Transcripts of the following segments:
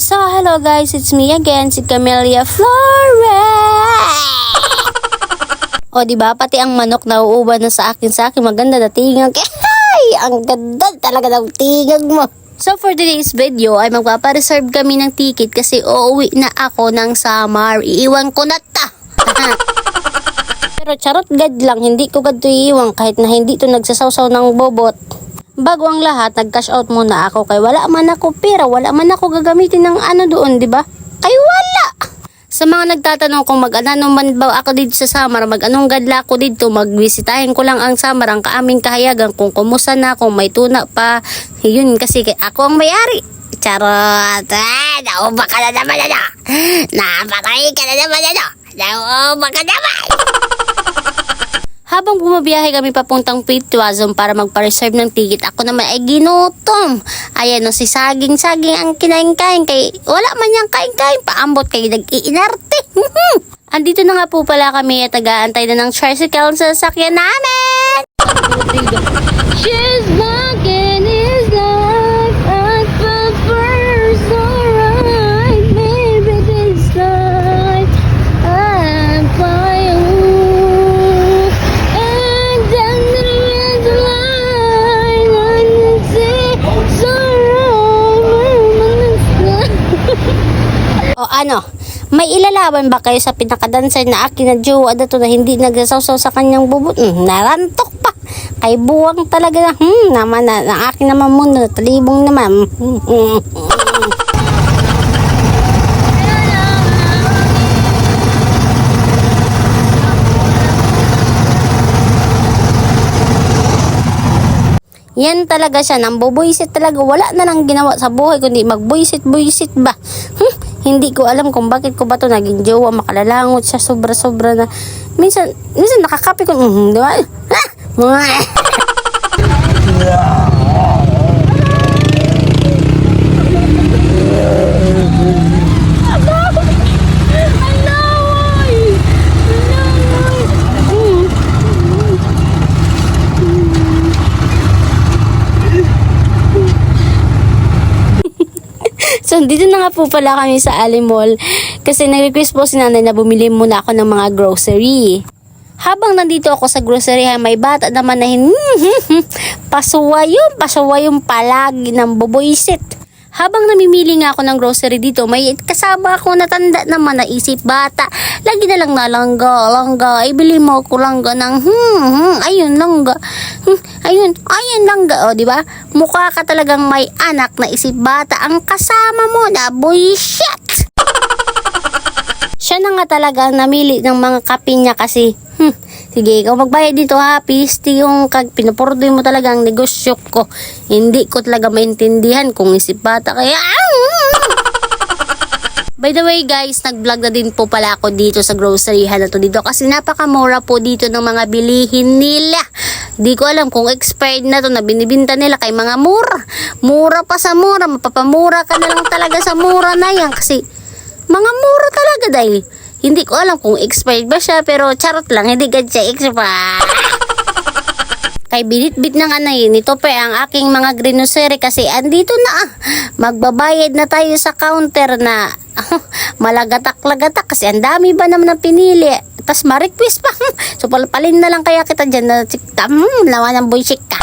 So, hello guys, it's me again, si Camellia Flores. O, diba? Pati ang manok na uuban na sa akin. Maganda na tingag. Ay, ang ganda talaga ng tingag mo. So, for today's video, ay magpapareserve kami ng ticket kasi uuwi na ako ng Samar. Iiwan ko na ta. Pero charot gad lang, hindi ko gad to iiwan kahit na hindi to nagsasawsaw ng bobot. Bago ang lahat, nag-cash out muna ako kay wala man ako pera, wala man ako gagamitin ng ano doon, di ba? Kay wala. Sa mga nagtatanong kung mag-ano man ba ako dito sa Samar, mag-anong gadla ako dito, magbisitahin ko lang ang Samar, ang kaaming kahayagan, kung kumusta na, kung may tuna pa, yun kasi ako ang may-ari. Charot. Nauba ka na naman ano. Napatay ka na naman ano. Nauba ka naman. Habang bumabiyahe kami papuntang Pitwazon para magpa-reserve ng ticket, ako naman ay ginutom. Ayan o, si saging-saging ang kinain-kain kay wala man niyang kain-kain, paambot kay nag-iinarte. Andito na nga po pala kami at nag-aantay na ng tricycle sa sasakyan namin. She's walking his life at the first alright, maybe this time I'm flying. O ano, may ilalaban ba kayo sa pinakadancer na akin na jowa dato na hindi nagsasawsaw sa kanyang bubot? Narantok pa. Kay buwang talaga na, naman na, ang akin naman muna, talibong naman. Yan talaga siya, nang bubuisit talaga. Wala na lang ginawa sa buhay kundi magbuisit-buisit ba. Hindi ko alam kung bakit ko ba to naging jowa. Makalalangot siya sobra-sobra na. Minsan nakakapi ko. Di ba? So, dito na nga po pala kami sa Ali Mall kasi nag-request po si nanay na bumili muna ako ng mga grocery. Habang nandito ako sa grocery, may bata naman na pasuwa yung palagi ng bubuisit. Habang namimili nga ako ng grocery dito, may kasama ako na tanda naman na isip bata. Lagi na lang na langga. Ibili mo ako langga ng ayun langga. Ayun langga, o di ba? Mukha ka talagang may anak na isip bata ang kasama mo na bullshit. Siya na nga talaga ang namili ng mga kape niya kasi sige, ikaw magbayad dito ha, pisti yung pinapurdoy mo talaga ang negosyo ko. Hindi ko talaga maintindihan kung isip bata kaya. By the way guys, nag-vlog na din po pala ako dito sa groceryhan na to dito kasi napakamura po dito ng mga bilihin nila. Di ko alam kung expired na to na binibinta nila kay mga mura. Mura pa sa mura, mapapamura ka na lang talaga sa mura na yan kasi mga mura talaga dahil. Hindi ko alam kung expired ba siya pero charot lang, hindi gad siya expired. Kay binit-bit ng anay, nito pa ang aking mga grocery kasi andito na. Magbabayad na tayo sa counter na malagatak-lagatak kasi ang dami ba naman ang pinili. Tapos ma-request pa. So palpalin na lang kaya kita dyan na lawan ng bullshit ka.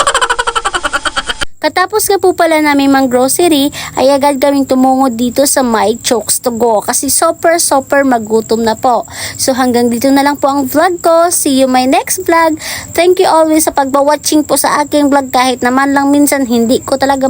Katapos nga po pala namin mang grocery, ay agad kaming tumungo dito sa My Chokes to Go kasi super magutom na po. So hanggang dito na lang po ang vlog ko. See you my next vlog. Thank you always sa pagba-watching po sa aking vlog kahit naman lang minsan hindi ko talaga